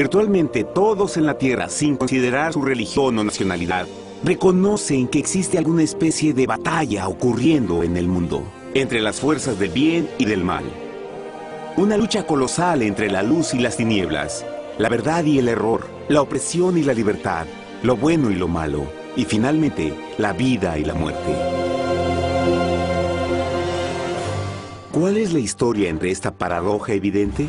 Virtualmente todos en la Tierra, sin considerar su religión o nacionalidad, reconocen que existe alguna especie de batalla ocurriendo en el mundo, entre las fuerzas del bien y del mal. Una lucha colosal entre la luz y las tinieblas, la verdad y el error, la opresión y la libertad, lo bueno y lo malo, y finalmente, la vida y la muerte. ¿Cuál es la historia entre esta paradoja evidente?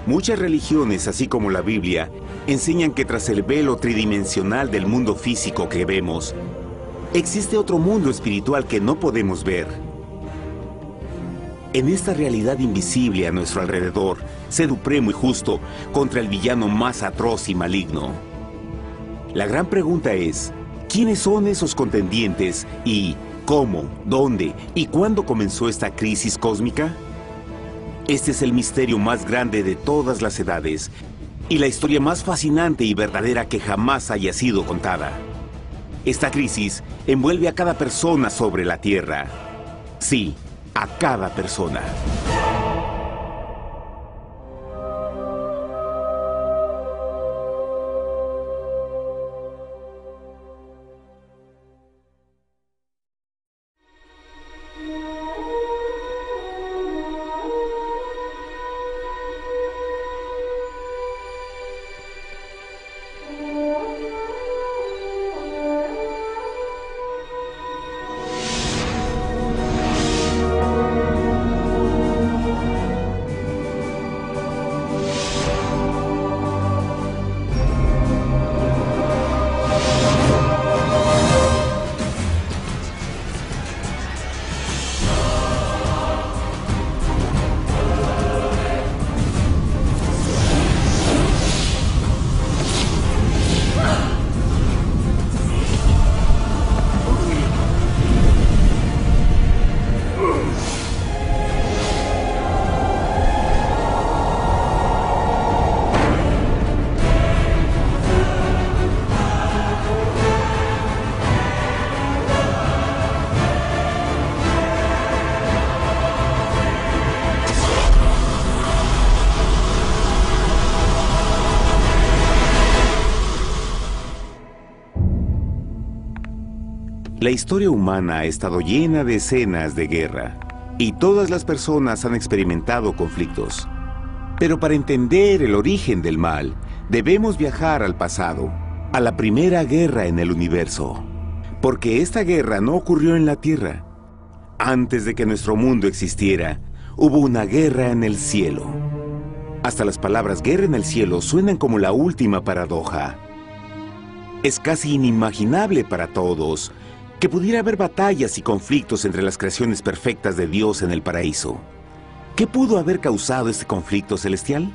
Muchas religiones, así como la Biblia, enseñan que tras el velo tridimensional del mundo físico que vemos, existe otro mundo espiritual que no podemos ver. En esta realidad invisible a nuestro alrededor, sé supremo y justo contra el villano más atroz y maligno. La gran pregunta es, ¿quiénes son esos contendientes y cómo, dónde y cuándo comenzó esta crisis cósmica? Este es el misterio más grande de todas las edades y la historia más fascinante y verdadera que jamás haya sido contada. Esta crisis envuelve a cada persona sobre la Tierra. Sí, a cada persona. La historia humana ha estado llena de escenas de guerra, y todas las personas han experimentado conflictos. Pero para entender el origen del mal, debemos viajar al pasado, a la primera guerra en el universo. Porque esta guerra no ocurrió en la Tierra. Antes de que nuestro mundo existiera, hubo una guerra en el cielo. Hasta las palabras guerra en el cielo suenan como la última paradoja. Es casi inimaginable para todos que pudiera haber batallas y conflictos entre las creaciones perfectas de Dios en el paraíso. ¿Qué pudo haber causado este conflicto celestial?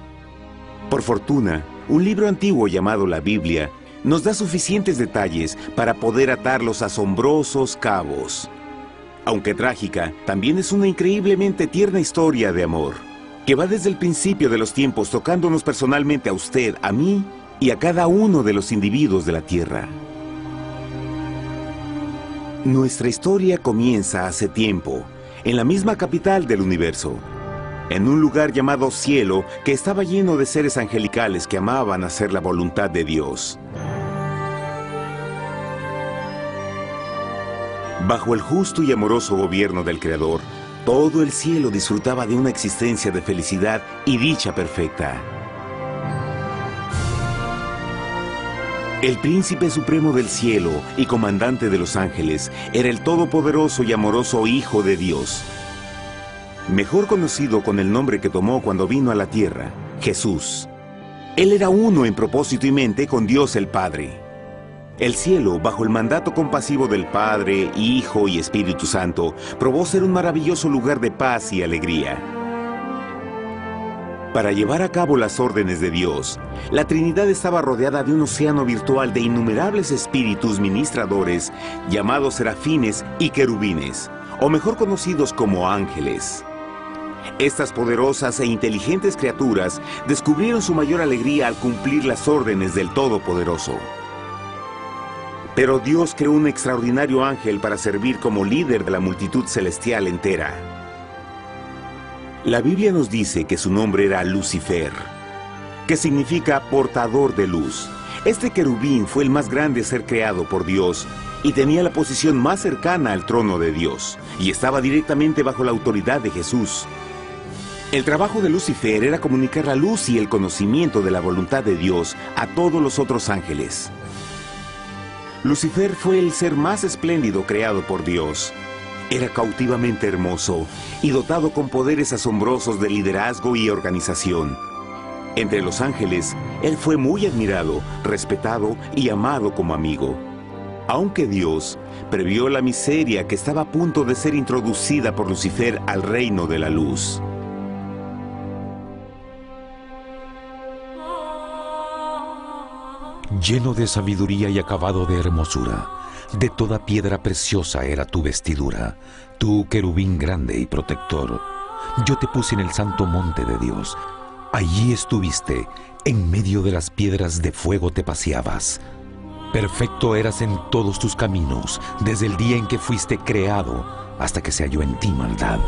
Por fortuna, un libro antiguo llamado la Biblia nos da suficientes detalles para poder atar los asombrosos cabos. Aunque trágica, también es una increíblemente tierna historia de amor, que va desde el principio de los tiempos tocándonos personalmente a usted, a mí y a cada uno de los individuos de la Tierra. Nuestra historia comienza hace tiempo, en la misma capital del universo, en un lugar llamado Cielo que estaba lleno de seres angelicales que amaban hacer la voluntad de Dios. Bajo el justo y amoroso gobierno del Creador, todo el cielo disfrutaba de una existencia de felicidad y dicha perfecta. El príncipe supremo del cielo y comandante de los ángeles era el todopoderoso y amoroso Hijo de Dios, mejor conocido con el nombre que tomó cuando vino a la tierra, Jesús. Él era uno en propósito y mente con Dios el Padre. El cielo, bajo el mandato compasivo del Padre, Hijo y Espíritu Santo, probó ser un maravilloso lugar de paz y alegría. Para llevar a cabo las órdenes de Dios, la Trinidad estaba rodeada de un océano virtual de innumerables espíritus ministradores llamados serafines y querubines, o mejor conocidos como ángeles. Estas poderosas e inteligentes criaturas descubrieron su mayor alegría al cumplir las órdenes del Todopoderoso. Pero Dios creó un extraordinario ángel para servir como líder de la multitud celestial entera. La Biblia nos dice que su nombre era Lucifer. que significa portador de luz. Este querubín fue el más grande ser creado por Dios y tenía la posición más cercana al trono de Dios, y estaba directamente bajo la autoridad de Jesús. El trabajo de Lucifer era comunicar la luz y el conocimiento de la voluntad de Dios a todos los otros ángeles. Lucifer fue el ser más espléndido creado por Dios. Era cautivamente hermoso y dotado con poderes asombrosos de liderazgo y organización. Entre los ángeles, él fue muy admirado, respetado y amado como amigo. Aunque Dios previó la miseria que estaba a punto de ser introducida por Lucifer al reino de la luz. Lleno de sabiduría y acabado de hermosura, de toda piedra preciosa era tu vestidura, tú querubín grande y protector. Yo te puse en el santo monte de Dios. Allí estuviste, en medio de las piedras de fuego te paseabas. Perfecto eras en todos tus caminos, desde el día en que fuiste creado, hasta que se halló en ti maldad.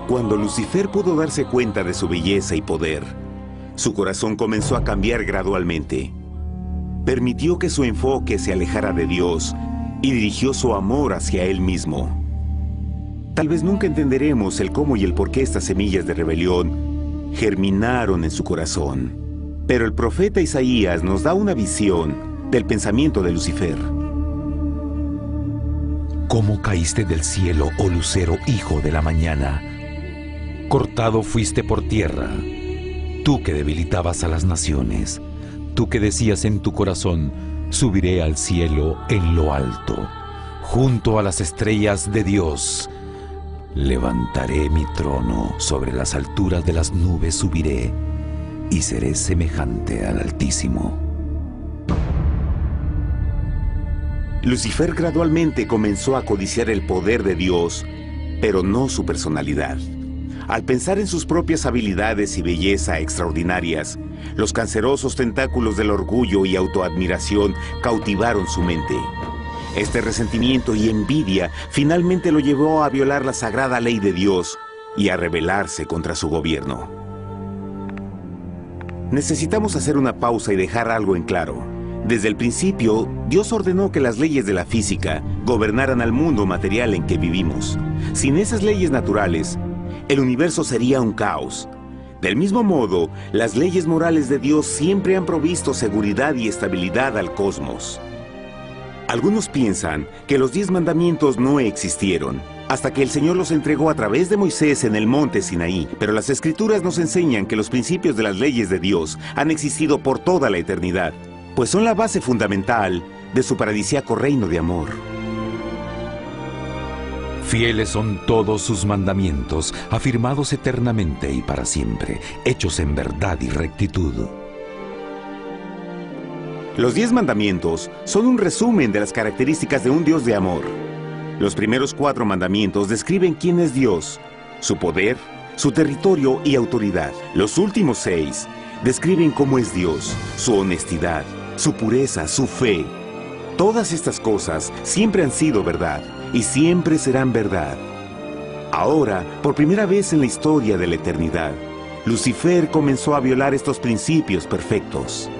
Cuando Lucifer pudo darse cuenta de su belleza y poder, su corazón comenzó a cambiar gradualmente. Permitió que su enfoque se alejara de Dios y dirigió su amor hacia él mismo. Tal vez nunca entenderemos el cómo y el por qué estas semillas de rebelión germinaron en su corazón. Pero el profeta Isaías nos da una visión del pensamiento de Lucifer. ¿Cómo caíste del cielo, oh lucero, hijo de la mañana? Cortado fuiste por tierra. Tú que debilitabas a las naciones, tú que decías en tu corazón, subiré al cielo en lo alto, junto a las estrellas de Dios. Levantaré mi trono, sobre las alturas de las nubes subiré, y seré semejante al Altísimo. Lucifer gradualmente comenzó a codiciar el poder de Dios, pero no su personalidad. Al pensar en sus propias habilidades y belleza extraordinarias, los cancerosos tentáculos del orgullo y autoadmiración cautivaron su mente. Este resentimiento y envidia finalmente lo llevó a violar la sagrada ley de Dios y a rebelarse contra su gobierno. Necesitamos hacer una pausa y dejar algo en claro. Desde el principio, Dios ordenó que las leyes de la física gobernaran al mundo material en que vivimos. Sin esas leyes naturales, el universo sería un caos. Del mismo modo, las leyes morales de Dios siempre han provisto seguridad y estabilidad al cosmos. Algunos piensan que los 10 mandamientos no existieron, hasta que el Señor los entregó a través de Moisés en el monte Sinaí. Pero las Escrituras nos enseñan que los principios de las leyes de Dios han existido por toda la eternidad, pues son la base fundamental de su paradisíaco reino de amor. Fieles son todos sus mandamientos, afirmados eternamente y para siempre, hechos en verdad y rectitud. Los 10 mandamientos son un resumen de las características de un Dios de amor. Los primeros 4 mandamientos describen quién es Dios, su poder, su territorio y autoridad. Los últimos 6 describen cómo es Dios, su honestidad, su pureza, su fe. Todas estas cosas siempre han sido verdad y siempre serán verdad. Ahora, por primera vez en la historia de la eternidad, Lucifer comenzó a violar estos principios perfectos.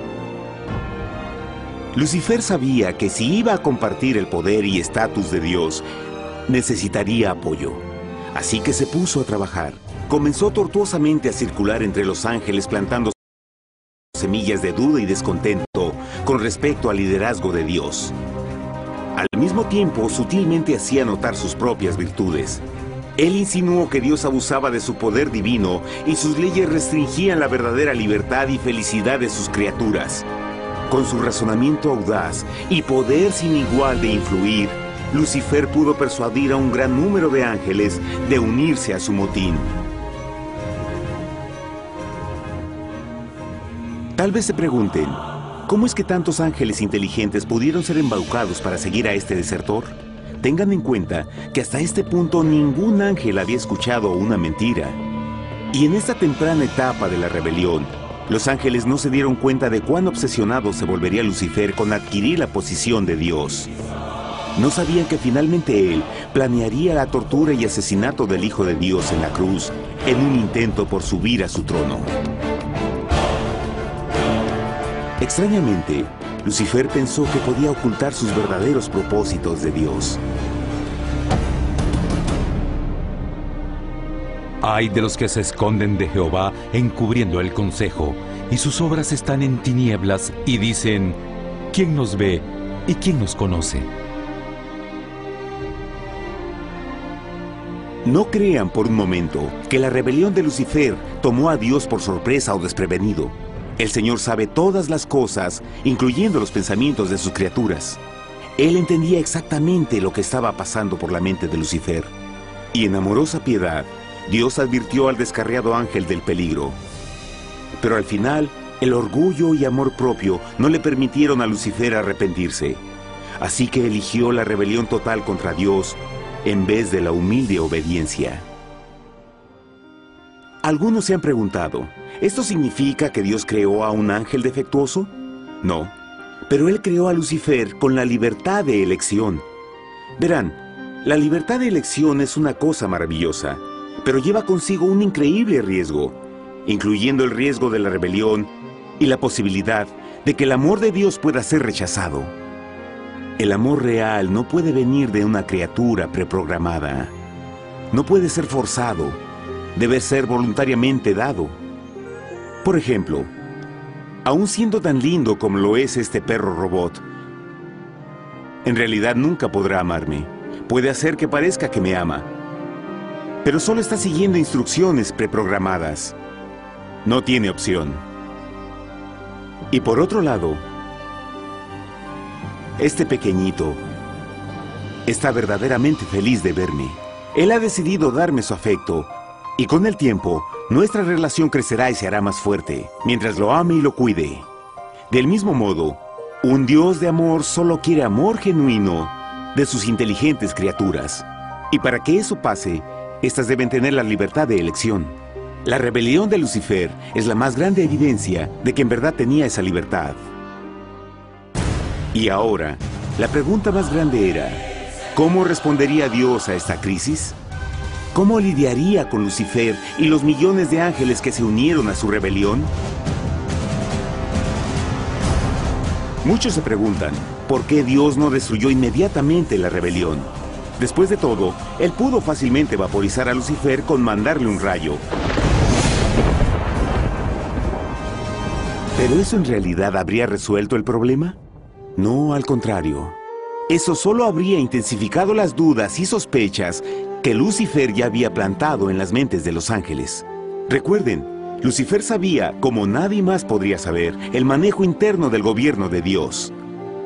Lucifer sabía que si iba a compartir el poder y estatus de Dios, necesitaría apoyo. Así que se puso a trabajar. Comenzó tortuosamente a circular entre los ángeles plantando semillas de duda y descontento con respecto al liderazgo de Dios. Al mismo tiempo, sutilmente hacía notar sus propias virtudes. Él insinuó que Dios abusaba de su poder divino y sus leyes restringían la verdadera libertad y felicidad de sus criaturas. Con su razonamiento audaz y poder sin igual de influir, Lucifer pudo persuadir a un gran número de ángeles de unirse a su motín. Tal vez se pregunten, ¿cómo es que tantos ángeles inteligentes pudieron ser embaucados para seguir a este desertor? Tengan en cuenta que hasta este punto ningún ángel había escuchado una mentira. Y en esta temprana etapa de la rebelión, los ángeles no se dieron cuenta de cuán obsesionado se volvería Lucifer con adquirir la posición de Dios. No sabían que finalmente él planearía la tortura y asesinato del Hijo de Dios en la cruz en un intento por subir a su trono. Extrañamente, Lucifer pensó que podía ocultar sus verdaderos propósitos de Dios. Ay de los que se esconden de Jehová encubriendo el consejo, y sus obras están en tinieblas y dicen, ¿quién nos ve y quién nos conoce? No crean por un momento que la rebelión de Lucifer tomó a Dios por sorpresa o desprevenido. El Señor sabe todas las cosas, incluyendo los pensamientos de sus criaturas. Él entendía exactamente lo que estaba pasando por la mente de Lucifer. Y en amorosa piedad, Dios advirtió al descarriado ángel del peligro. Pero al final, el orgullo y amor propio no le permitieron a Lucifer arrepentirse. Así que eligió la rebelión total contra Dios en vez de la humilde obediencia. Algunos se han preguntado, ¿esto significa que Dios creó a un ángel defectuoso? No, pero Él creó a Lucifer con la libertad de elección. Verán, la libertad de elección es una cosa maravillosa, pero lleva consigo un increíble riesgo, incluyendo el riesgo de la rebelión y la posibilidad de que el amor de Dios pueda ser rechazado. El amor real no puede venir de una criatura preprogramada. No puede ser forzado. Debe ser voluntariamente dado. Por ejemplo, aun siendo tan lindo como lo es este perro robot, en realidad nunca podrá amarme. Puede hacer que parezca que me ama, pero solo está siguiendo instrucciones preprogramadas. No tiene opción. Y por otro lado, este pequeñito está verdaderamente feliz de verme. Él ha decidido darme su afecto, y con el tiempo, nuestra relación crecerá y se hará más fuerte, mientras lo ame y lo cuide. Del mismo modo, un Dios de amor solo quiere amor genuino de sus inteligentes criaturas. Y para que eso pase, estas deben tener la libertad de elección. La rebelión de Lucifer es la más grande evidencia de que en verdad tenía esa libertad. Y ahora, la pregunta más grande era, ¿cómo respondería Dios a esta crisis? ¿Cómo lidiaría con Lucifer y los millones de ángeles que se unieron a su rebelión? Muchos se preguntan, ¿por qué Dios no destruyó inmediatamente la rebelión? Después de todo, Él pudo fácilmente vaporizar a Lucifer con mandarle un rayo. ¿Pero eso en realidad habría resuelto el problema? No, al contrario. Eso solo habría intensificado las dudas y sospechas que Lucifer ya había plantado en las mentes de los ángeles. Recuerden, Lucifer sabía, como nadie más podría saber, el manejo interno del gobierno de Dios.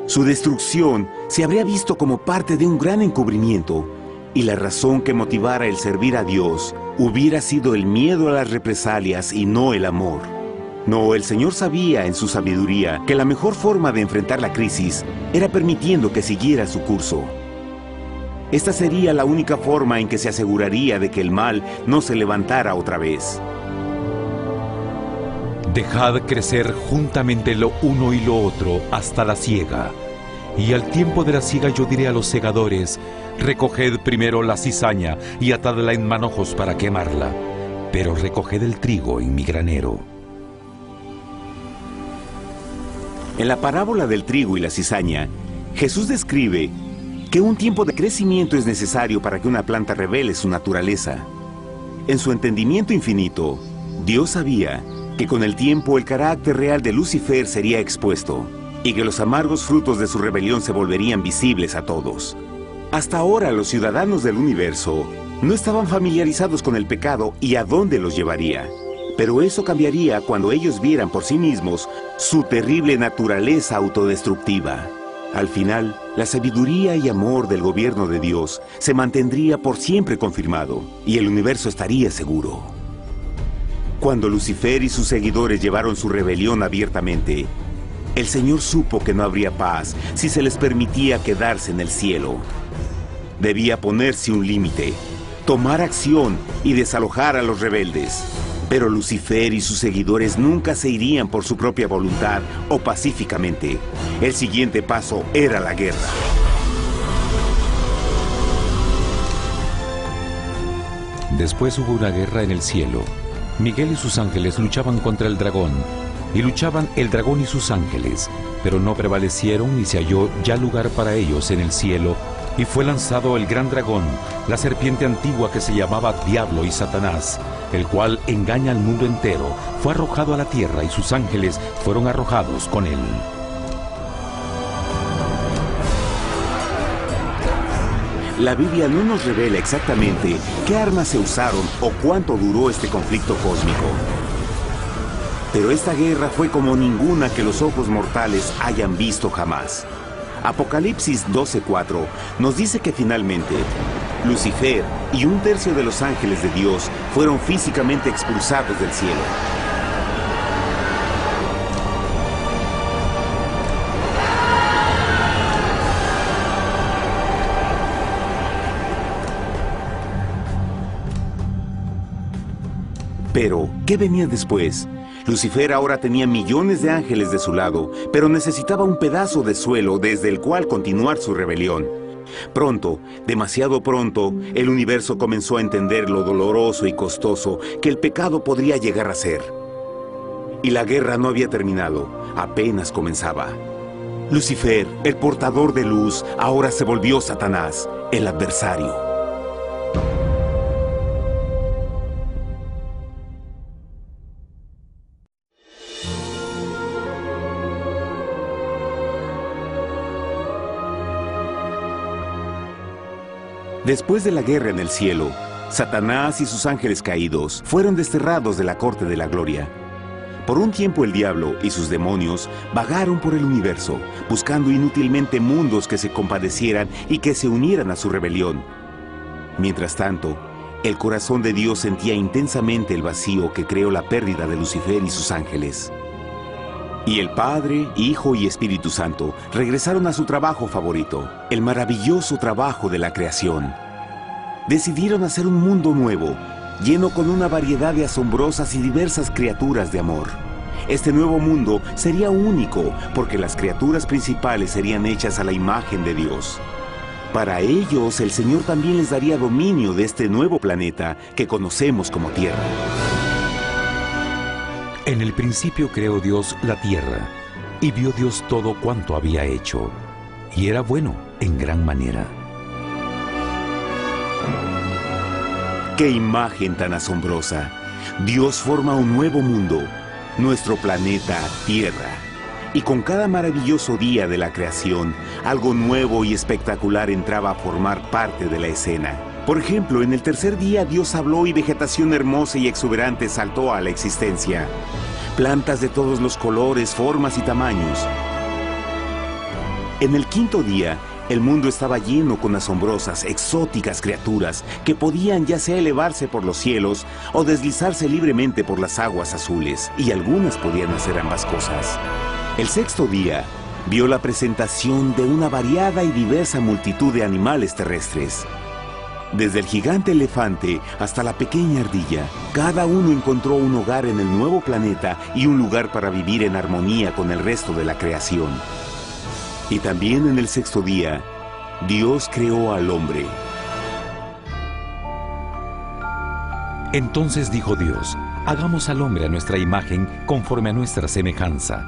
Su destrucción se habría visto como parte de un gran encubrimiento, y la razón que motivara el servir a Dios hubiera sido el miedo a las represalias y no el amor. No, el Señor sabía en su sabiduría que la mejor forma de enfrentar la crisis era permitiendo que siguiera su curso. Esta sería la única forma en que se aseguraría de que el mal no se levantara otra vez. Dejad crecer juntamente lo uno y lo otro hasta la siega. Y al tiempo de la siega yo diré a los segadores, recoged primero la cizaña y atadla en manojos para quemarla, pero recoged el trigo en mi granero. En la parábola del trigo y la cizaña, Jesús describe que un tiempo de crecimiento es necesario para que una planta revele su naturaleza. En su entendimiento infinito, Dios sabía que con el tiempo el carácter real de Lucifer sería expuesto y que los amargos frutos de su rebelión se volverían visibles a todos. Hasta ahora los ciudadanos del universo no estaban familiarizados con el pecado y a dónde los llevaría. Pero eso cambiaría cuando ellos vieran por sí mismos su terrible naturaleza autodestructiva. Al final, la sabiduría y amor del gobierno de Dios se mantendría por siempre confirmado y el universo estaría seguro. Cuando Lucifer y sus seguidores llevaron su rebelión abiertamente, el Señor supo que no habría paz si se les permitía quedarse en el cielo. Debía ponerse un límite, tomar acción y desalojar a los rebeldes. Pero Lucifer y sus seguidores nunca se irían por su propia voluntad o pacíficamente. El siguiente paso era la guerra. Después hubo una guerra en el cielo. Miguel y sus ángeles luchaban contra el dragón, y luchaban el dragón y sus ángeles, pero no prevalecieron y se halló ya lugar para ellos en el cielo, y fue lanzado el gran dragón, la serpiente antigua que se llamaba Diablo y Satanás, el cual engaña al mundo entero. Fue arrojado a la tierra y sus ángeles fueron arrojados con él. La Biblia no nos revela exactamente qué armas se usaron o cuánto duró este conflicto cósmico. Pero esta guerra fue como ninguna que los ojos mortales hayan visto jamás. Apocalipsis 12:4 nos dice que finalmente Lucifer y un tercio de los ángeles de Dios fueron físicamente expulsados del cielo. Pero, ¿qué venía después? Lucifer ahora tenía millones de ángeles de su lado, pero necesitaba un pedazo de suelo desde el cual continuar su rebelión. Pronto, demasiado pronto, el universo comenzó a entender lo doloroso y costoso que el pecado podría llegar a ser. Y la guerra no había terminado, apenas comenzaba. Lucifer, el portador de luz, ahora se volvió Satanás, el adversario. Después de la guerra en el cielo, Satanás y sus ángeles caídos fueron desterrados de la corte de la gloria. Por un tiempo el diablo y sus demonios vagaron por el universo, buscando inútilmente mundos que se compadecieran y que se unieran a su rebelión. Mientras tanto, el corazón de Dios sentía intensamente el vacío que creó la pérdida de Lucifer y sus ángeles. Y el Padre, Hijo y Espíritu Santo regresaron a su trabajo favorito, el maravilloso trabajo de la creación. Decidieron hacer un mundo nuevo, lleno con una variedad de asombrosas y diversas criaturas de amor. Este nuevo mundo sería único, porque las criaturas principales serían hechas a la imagen de Dios. Para ellos, el Señor también les daría dominio de este nuevo planeta que conocemos como Tierra. En el principio creó Dios la tierra, y vio Dios todo cuanto había hecho, y era bueno en gran manera. ¡Qué imagen tan asombrosa! Dios forma un nuevo mundo, nuestro planeta Tierra. Y con cada maravilloso día de la creación, algo nuevo y espectacular entraba a formar parte de la escena. Por ejemplo, en el tercer día Dios habló y vegetación hermosa y exuberante saltó a la existencia. Plantas de todos los colores, formas y tamaños. En el quinto día, el mundo estaba lleno con asombrosas, exóticas criaturas que podían ya sea elevarse por los cielos o deslizarse libremente por las aguas azules, y algunas podían hacer ambas cosas. El sexto día vio la presentación de una variada y diversa multitud de animales terrestres. Desde el gigante elefante hasta la pequeña ardilla, cada uno encontró un hogar en el nuevo planeta y un lugar para vivir en armonía con el resto de la creación. Y también en el sexto día, Dios creó al hombre. Entonces dijo Dios: hagamos al hombre a nuestra imagen, conforme a nuestra semejanza.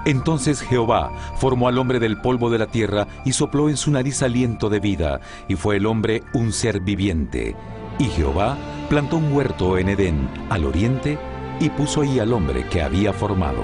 Entonces Jehová formó al hombre del polvo de la tierra y sopló en su nariz aliento de vida, y fue el hombre un ser viviente. Y Jehová plantó un huerto en Edén, al oriente, y puso ahí al hombre que había formado.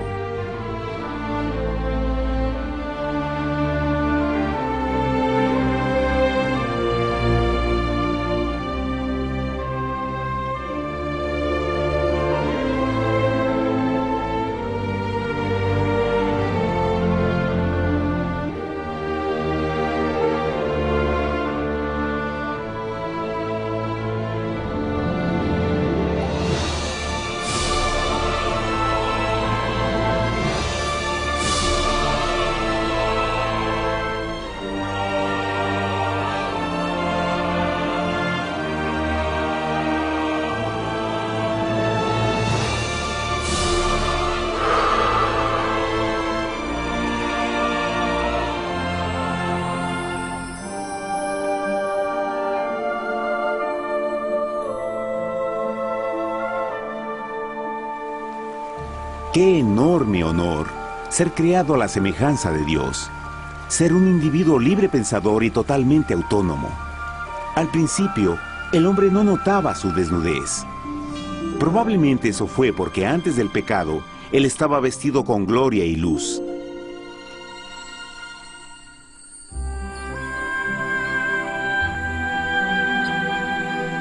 ¡Qué enorme honor! Ser creado a la semejanza de Dios. Ser un individuo libre pensador y totalmente autónomo. Al principio, el hombre no notaba su desnudez. Probablemente eso fue porque antes del pecado, él estaba vestido con gloria y luz.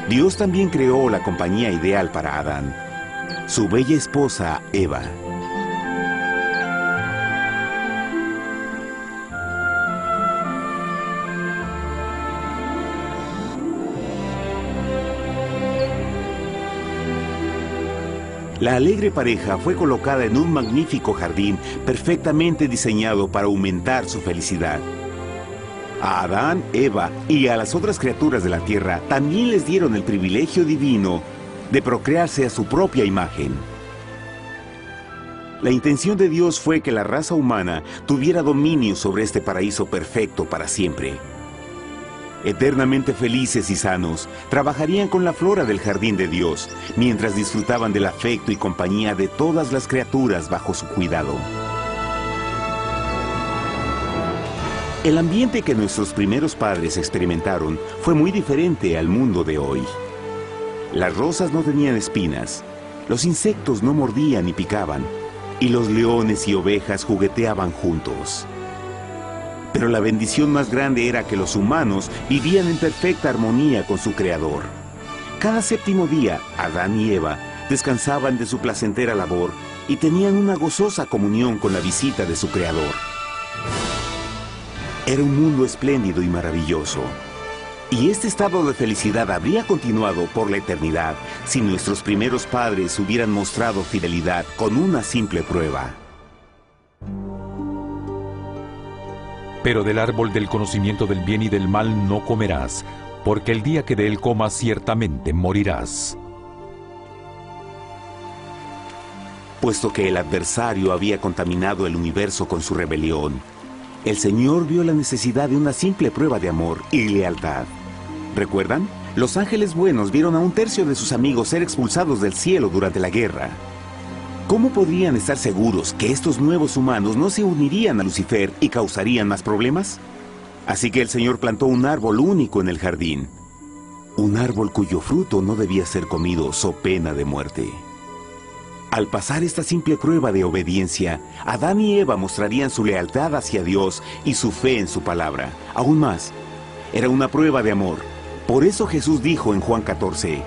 Dios también creó la compañía ideal para Adán, su bella esposa Eva. La alegre pareja fue colocada en un magnífico jardín perfectamente diseñado para aumentar su felicidad. A Adán, Eva y a las otras criaturas de la tierra también les dieron el privilegio divino de procrearse a su propia imagen. La intención de Dios fue que la raza humana tuviera dominio sobre este paraíso perfecto para siempre. Eternamente felices y sanos, trabajarían con la flora del jardín de Dios, mientras disfrutaban del afecto y compañía de todas las criaturas bajo su cuidado. El ambiente que nuestros primeros padres experimentaron fue muy diferente al mundo de hoy. Las rosas no tenían espinas, los insectos no mordían ni picaban, y los leones y ovejas jugueteaban juntos. Pero la bendición más grande era que los humanos vivían en perfecta armonía con su Creador. Cada séptimo día, Adán y Eva descansaban de su placentera labor y tenían una gozosa comunión con la visita de su Creador. Era un mundo espléndido y maravilloso. Y este estado de felicidad habría continuado por la eternidad si nuestros primeros padres hubieran mostrado fidelidad con una simple prueba. Pero del árbol del conocimiento del bien y del mal no comerás, porque el día que de él comas ciertamente morirás. Puesto que el adversario había contaminado el universo con su rebelión, el Señor vio la necesidad de una simple prueba de amor y lealtad. ¿Recuerdan? Los ángeles buenos vieron a un tercio de sus amigos ser expulsados del cielo durante la guerra. ¿Cómo podrían estar seguros que estos nuevos humanos no se unirían a Lucifer y causarían más problemas? Así que el Señor plantó un árbol único en el jardín. Un árbol cuyo fruto no debía ser comido so pena de muerte. Al pasar esta simple prueba de obediencia, Adán y Eva mostrarían su lealtad hacia Dios y su fe en su palabra. Aún más, era una prueba de amor. Por eso Jesús dijo en Juan 14,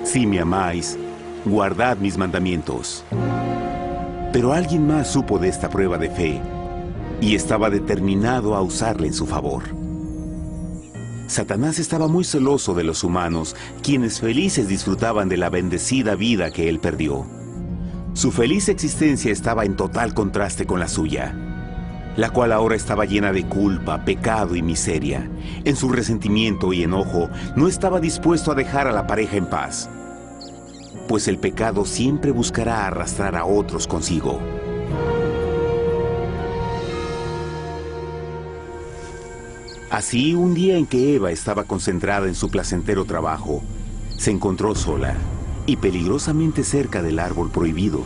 «Si me amáis, guardad mis mandamientos». Pero alguien más supo de esta prueba de fe y estaba determinado a usarla en su favor. Satanás estaba muy celoso de los humanos, quienes felices disfrutaban de la bendecida vida que él perdió. Su feliz existencia estaba en total contraste con la suya, la cual ahora estaba llena de culpa, pecado y miseria. En su resentimiento y enojo, no estaba dispuesto a dejar a la pareja en paz, pues el pecado siempre buscará arrastrar a otros consigo. Así, un día en que Eva estaba concentrada en su placentero trabajo, se encontró sola y peligrosamente cerca del árbol prohibido.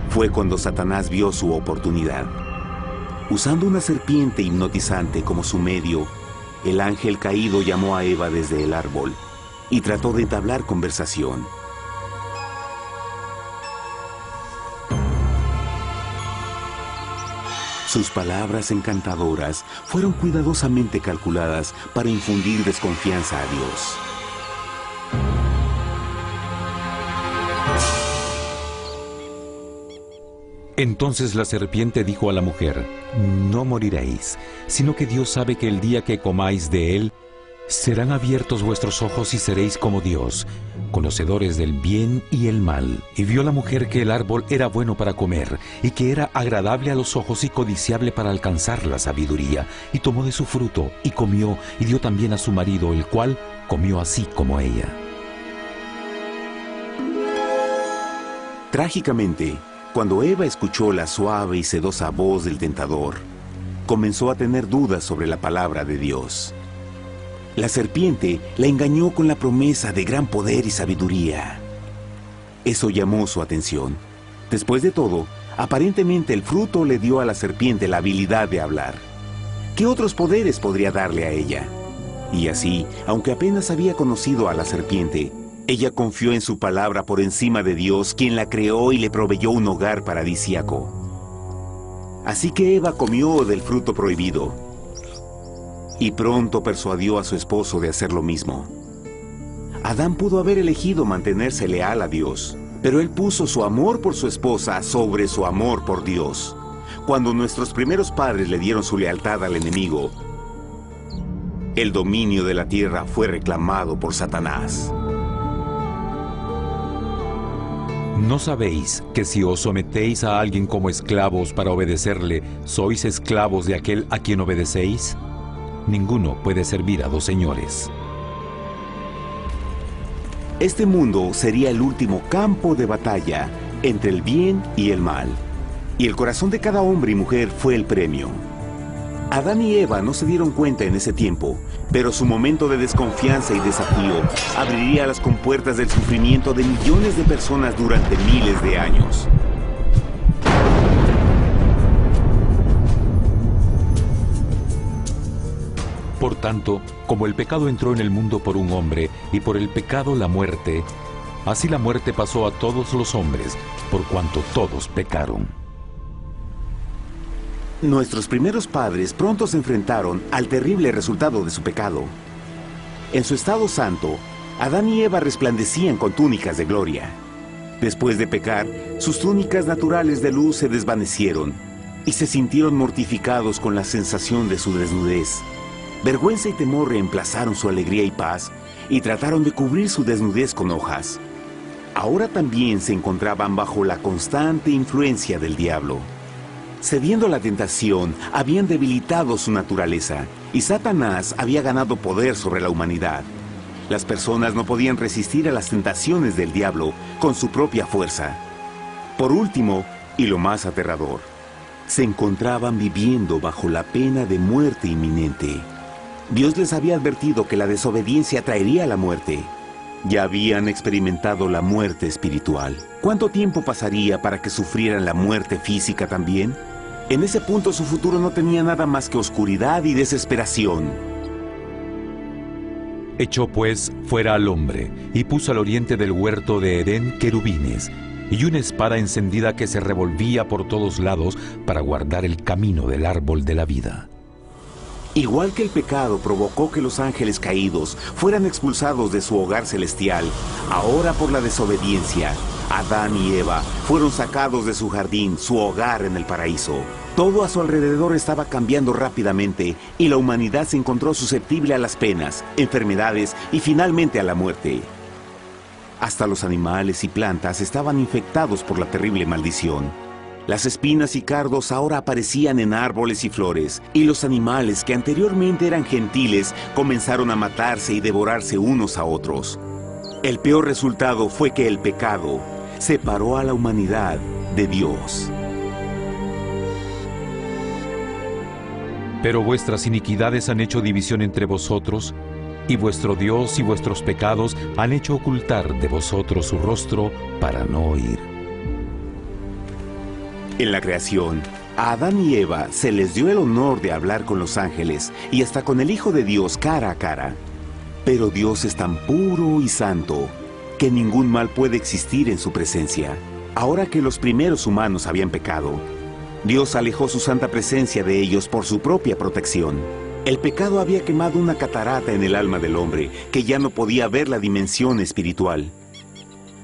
Fue cuando Satanás vio su oportunidad. Usando una serpiente hipnotizante como su medio, el ángel caído llamó a Eva desde el árbol y trató de entablar conversación. Sus palabras encantadoras fueron cuidadosamente calculadas para infundir desconfianza a Dios. Entonces la serpiente dijo a la mujer, «No moriréis, sino que Dios sabe que el día que comáis de él, serán abiertos vuestros ojos y seréis como Dios, conocedores del bien y el mal». Y vio la mujer que el árbol era bueno para comer, y que era agradable a los ojos y codiciable para alcanzar la sabiduría, y tomó de su fruto, y comió, y dio también a su marido, el cual comió así como ella. Trágicamente, cuando Eva escuchó la suave y sedosa voz del tentador, comenzó a tener dudas sobre la palabra de Dios. La serpiente la engañó con la promesa de gran poder y sabiduría. Eso llamó su atención. Después de todo, aparentemente el fruto le dio a la serpiente la habilidad de hablar. ¿Qué otros poderes podría darle a ella? Y así, aunque apenas había conocido a la serpiente, ella confió en su palabra por encima de Dios, quien la creó y le proveyó un hogar paradisíaco. Así que Eva comió del fruto prohibido y pronto persuadió a su esposo de hacer lo mismo. Adán pudo haber elegido mantenerse leal a Dios, pero él puso su amor por su esposa sobre su amor por Dios. Cuando nuestros primeros padres le dieron su lealtad al enemigo, el dominio de la tierra fue reclamado por Satanás. ¿No sabéis que si os sometéis a alguien como esclavos para obedecerle, sois esclavos de aquel a quien obedecéis? Ninguno puede servir a dos señores. Este mundo sería el último campo de batalla entre el bien y el mal. Y el corazón de cada hombre y mujer fue el premio. Adán y Eva no se dieron cuenta en ese tiempo, pero su momento de desconfianza y desafío abriría las compuertas del sufrimiento de millones de personas durante miles de años. Por tanto, como el pecado entró en el mundo por un hombre, y por el pecado la muerte, así la muerte pasó a todos los hombres, por cuanto todos pecaron. Nuestros primeros padres pronto se enfrentaron al terrible resultado de su pecado. En su estado santo, Adán y Eva resplandecían con túnicas de gloria. Después de pecar, sus túnicas naturales de luz se desvanecieron y se sintieron mortificados con la sensación de su desnudez. Vergüenza y temor reemplazaron su alegría y paz y trataron de cubrir su desnudez con hojas. Ahora también se encontraban bajo la constante influencia del diablo. Cediendo a la tentación, habían debilitado su naturaleza y Satanás había ganado poder sobre la humanidad. Las personas no podían resistir a las tentaciones del diablo con su propia fuerza. Por último, y lo más aterrador, se encontraban viviendo bajo la pena de muerte inminente. Dios les había advertido que la desobediencia traería la muerte. Ya habían experimentado la muerte espiritual. ¿Cuánto tiempo pasaría para que sufrieran la muerte física también? En ese punto su futuro no tenía nada más que oscuridad y desesperación. Echó pues fuera al hombre, y puso al oriente del huerto de Edén querubines, y una espada encendida que se revolvía por todos lados para guardar el camino del árbol de la vida. Igual que el pecado provocó que los ángeles caídos fueran expulsados de su hogar celestial, ahora por la desobediencia, Adán y Eva fueron sacados de su jardín, su hogar en el paraíso. Todo a su alrededor estaba cambiando rápidamente y la humanidad se encontró susceptible a las penas, enfermedades y finalmente a la muerte. Hasta los animales y plantas estaban infectados por la terrible maldición. Las espinas y cardos ahora aparecían en árboles y flores, y los animales que anteriormente eran gentiles comenzaron a matarse y devorarse unos a otros. El peor resultado fue que el pecado separó a la humanidad de Dios. Pero vuestras iniquidades han hecho división entre vosotros, y vuestro Dios y vuestros pecados han hecho ocultar de vosotros su rostro para no oír. En la creación, a Adán y Eva se les dio el honor de hablar con los ángeles y hasta con el Hijo de Dios cara a cara. Pero Dios es tan puro y santo que ningún mal puede existir en su presencia. Ahora que los primeros humanos habían pecado, Dios alejó su santa presencia de ellos por su propia protección. El pecado había quemado una catarata en el alma del hombre que ya no podía ver la dimensión espiritual.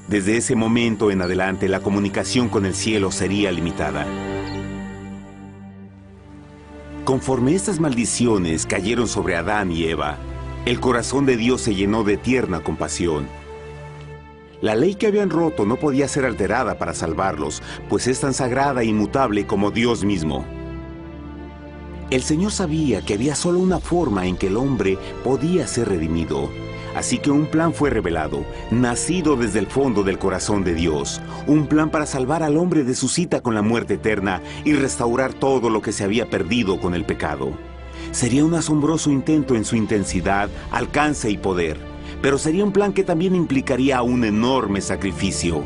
Desde ese momento en adelante, la comunicación con el cielo sería limitada. Conforme estas maldiciones cayeron sobre Adán y Eva, el corazón de Dios se llenó de tierna compasión. La ley que habían roto no podía ser alterada para salvarlos, pues es tan sagrada e inmutable como Dios mismo. El Señor sabía que había solo una forma en que el hombre podía ser redimido. Así que un plan fue revelado, nacido desde el fondo del corazón de Dios. Un plan para salvar al hombre de su cita con la muerte eterna y restaurar todo lo que se había perdido con el pecado. Sería un asombroso intento en su intensidad, alcance y poder, pero sería un plan que también implicaría un enorme sacrificio.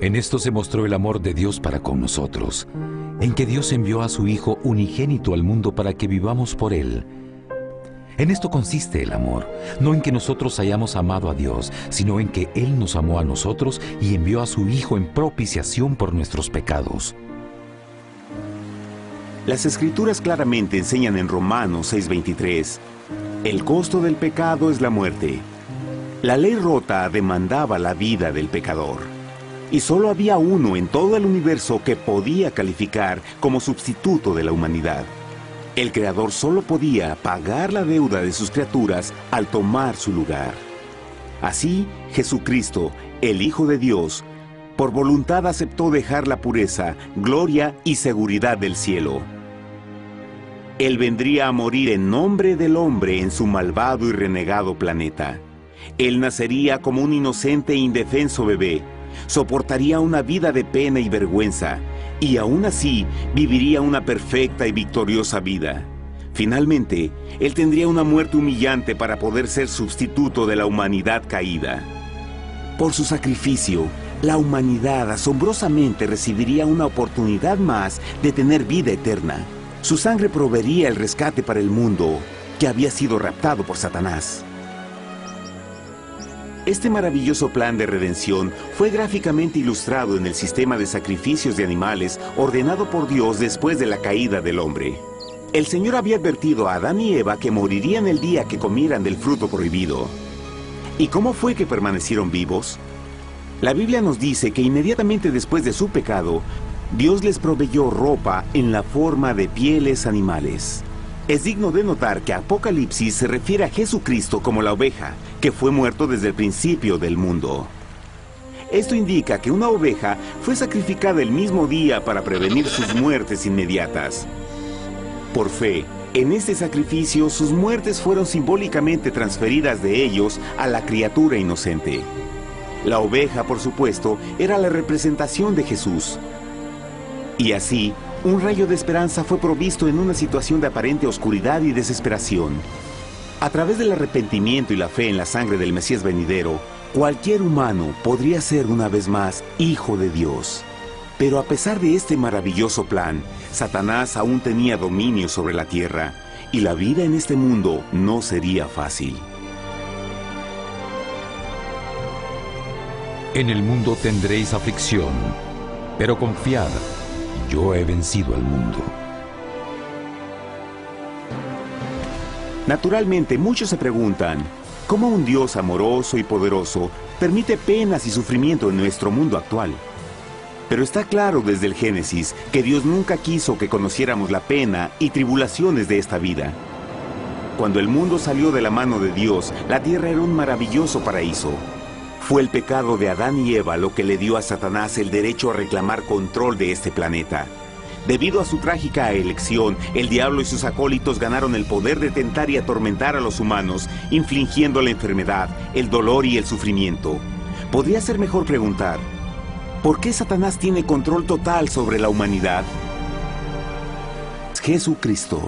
En esto se mostró el amor de Dios para con nosotros, en que Dios envió a su Hijo unigénito al mundo para que vivamos por Él. En esto consiste el amor, no en que nosotros hayamos amado a Dios, sino en que Él nos amó a nosotros y envió a su Hijo en propiciación por nuestros pecados. Las Escrituras claramente enseñan en Romanos 6:23, el costo del pecado es la muerte. La ley rota demandaba la vida del pecador. Y solo había uno en todo el universo que podía calificar como sustituto de la humanidad. El Creador solo podía pagar la deuda de sus criaturas al tomar su lugar. Así, Jesucristo, el Hijo de Dios, por voluntad aceptó dejar la pureza, gloria y seguridad del cielo. Él vendría a morir en nombre del hombre en su malvado y renegado planeta. Él nacería como un inocente e indefenso bebé, soportaría una vida de pena y vergüenza, y aún así viviría una perfecta y victoriosa vida. Finalmente, Él tendría una muerte humillante para poder ser sustituto de la humanidad caída. Por su sacrificio, la humanidad asombrosamente recibiría una oportunidad más de tener vida eterna. Su sangre proveería el rescate para el mundo que había sido raptado por Satanás. Este maravilloso plan de redención fue gráficamente ilustrado en el sistema de sacrificios de animales ordenado por Dios después de la caída del hombre. El Señor había advertido a Adán y Eva que morirían el día que comieran del fruto prohibido. ¿Y cómo fue que permanecieron vivos? La Biblia nos dice que inmediatamente después de su pecado, Dios les proveyó ropa en la forma de pieles animales. Es digno de notar que Apocalipsis se refiere a Jesucristo como la oveja, que fue muerto desde el principio del mundo. Esto indica que una oveja fue sacrificada el mismo día para prevenir sus muertes inmediatas. Por fe, en este sacrificio sus muertes fueron simbólicamente transferidas de ellos a la criatura inocente. La oveja, por supuesto, era la representación de Jesús. Y así, un rayo de esperanza fue provisto en una situación de aparente oscuridad y desesperación. A través del arrepentimiento y la fe en la sangre del Mesías venidero, cualquier humano podría ser una vez más hijo de Dios. Pero a pesar de este maravilloso plan, Satanás aún tenía dominio sobre la tierra, y la vida en este mundo no sería fácil. En el mundo tendréis aflicción, pero confiad, yo he vencido al mundo. Naturalmente, muchos se preguntan, ¿cómo un Dios amoroso y poderoso permite penas y sufrimiento en nuestro mundo actual? Pero está claro desde el Génesis que Dios nunca quiso que conociéramos la pena y tribulaciones de esta vida. Cuando el mundo salió de la mano de Dios, la tierra era un maravilloso paraíso. Fue el pecado de Adán y Eva lo que le dio a Satanás el derecho a reclamar control de este planeta. Debido a su trágica elección, el diablo y sus acólitos ganaron el poder de tentar y atormentar a los humanos, infligiendo la enfermedad, el dolor y el sufrimiento. Podría ser mejor preguntar, ¿por qué Satanás tiene control total sobre la humanidad? Jesucristo.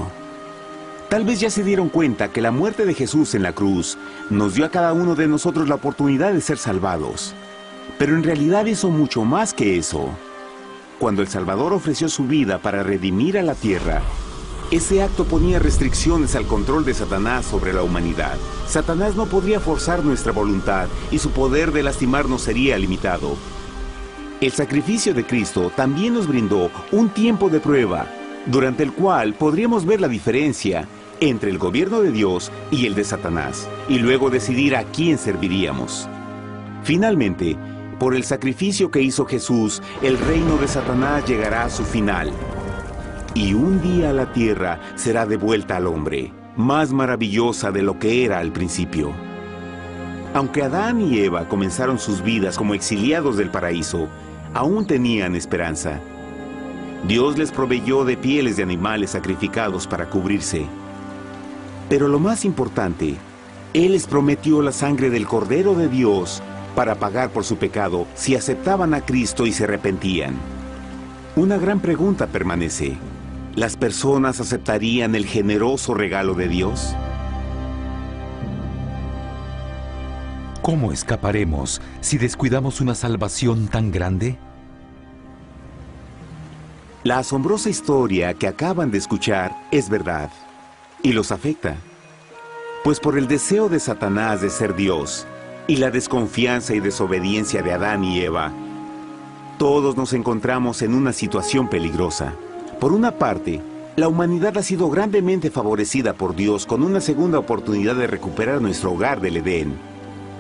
Tal vez ya se dieron cuenta que la muerte de Jesús en la cruz nos dio a cada uno de nosotros la oportunidad de ser salvados. Pero en realidad hizo mucho más que eso. Cuando el Salvador ofreció su vida para redimir a la tierra, ese acto ponía restricciones al control de Satanás sobre la humanidad. Satanás no podría forzar nuestra voluntad y su poder de lastimarnos sería limitado. El sacrificio de Cristo también nos brindó un tiempo de prueba, durante el cual podríamos ver la diferencia entre el gobierno de Dios y el de Satanás, y luego decidir a quién serviríamos. Finalmente, por el sacrificio que hizo Jesús, el reino de Satanás llegará a su final. Y un día la tierra será devuelta al hombre, más maravillosa de lo que era al principio. Aunque Adán y Eva comenzaron sus vidas como exiliados del paraíso, aún tenían esperanza. Dios les proveyó de pieles de animales sacrificados para cubrirse. Pero lo más importante, Él les prometió la sangre del Cordero de Dios para pagar por su pecado si aceptaban a Cristo y se arrepentían. Una gran pregunta permanece. ¿Las personas aceptarían el generoso regalo de Dios? ¿Cómo escaparemos si descuidamos una salvación tan grande? La asombrosa historia que acaban de escuchar es verdad y los afecta. Pues por el deseo de Satanás de ser Dios y la desconfianza y desobediencia de Adán y Eva, todos nos encontramos en una situación peligrosa. Por una parte, la humanidad ha sido grandemente favorecida por Dios con una segunda oportunidad de recuperar nuestro hogar del Edén.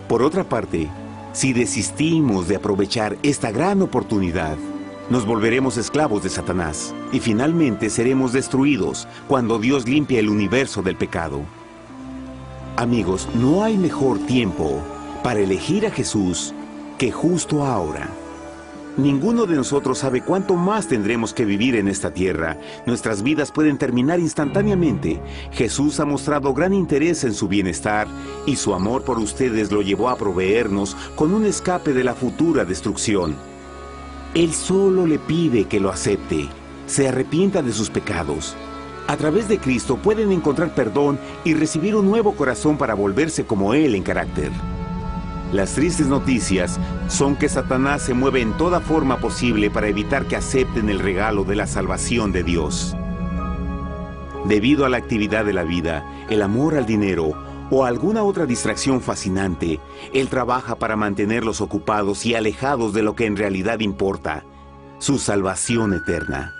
Por otra parte, si desistimos de aprovechar esta gran oportunidad, nos volveremos esclavos de Satanás y finalmente seremos destruidos cuando Dios limpie el universo del pecado. Amigos, no hay mejor tiempo para elegir a Jesús que justo ahora. Ninguno de nosotros sabe cuánto más tendremos que vivir en esta tierra. Nuestras vidas pueden terminar instantáneamente. Jesús ha mostrado gran interés en su bienestar y su amor por ustedes lo llevó a proveernos con un escape de la futura destrucción. Él solo le pide que lo acepte, se arrepienta de sus pecados. A través de Cristo pueden encontrar perdón y recibir un nuevo corazón para volverse como Él en carácter. Las tristes noticias son que Satanás se mueve en toda forma posible para evitar que acepten el regalo de la salvación de Dios. Debido a la actividad de la vida, el amor al dinero o alguna otra distracción fascinante, Él trabaja para mantenerlos ocupados y alejados de lo que en realidad importa, su salvación eterna.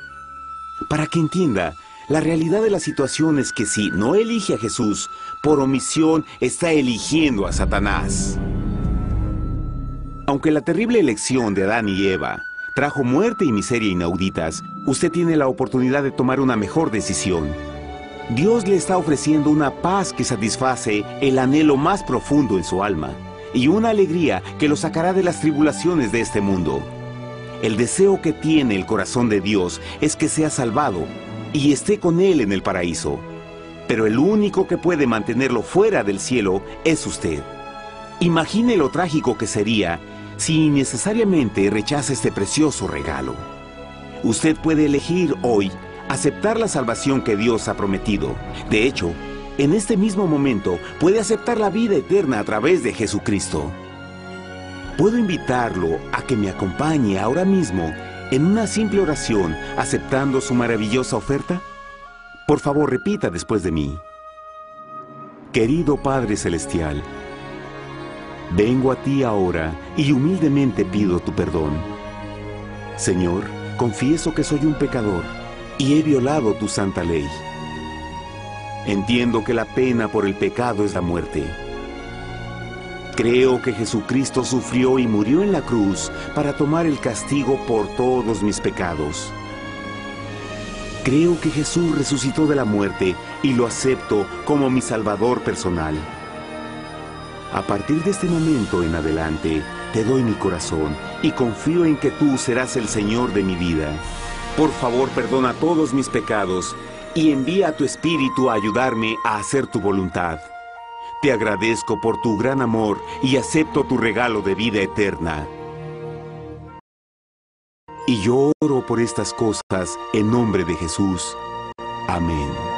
Para que entienda, la realidad de la situación es que si no elige a Jesús, por omisión está eligiendo a Satanás. Aunque la terrible elección de Adán y Eva trajo muerte y miseria inauditas, usted tiene la oportunidad de tomar una mejor decisión. Dios le está ofreciendo una paz que satisface el anhelo más profundo en su alma y una alegría que lo sacará de las tribulaciones de este mundo. El deseo que tiene el corazón de Dios es que sea salvado y esté con Él en el paraíso. Pero el único que puede mantenerlo fuera del cielo es usted. Imagine lo trágico que sería si innecesariamente rechaza este precioso regalo. Usted puede elegir hoy aceptar la salvación que Dios ha prometido. De hecho, en este mismo momento puede aceptar la vida eterna a través de Jesucristo. ¿Puedo invitarlo a que me acompañe ahora mismo en una simple oración aceptando su maravillosa oferta? Por favor, repita después de mí. Querido Padre Celestial, vengo a ti ahora y humildemente pido tu perdón. Señor, confieso que soy un pecador y he violado tu santa ley. Entiendo que la pena por el pecado es la muerte. Creo que Jesucristo sufrió y murió en la cruz para tomar el castigo por todos mis pecados. Creo que Jesús resucitó de la muerte y lo acepto como mi Salvador personal. A partir de este momento en adelante, te doy mi corazón y confío en que tú serás el Señor de mi vida. Por favor, perdona todos mis pecados y envía a tu Espíritu a ayudarme a hacer tu voluntad. Te agradezco por tu gran amor y acepto tu regalo de vida eterna. Y yo oro por estas cosas en nombre de Jesús. Amén.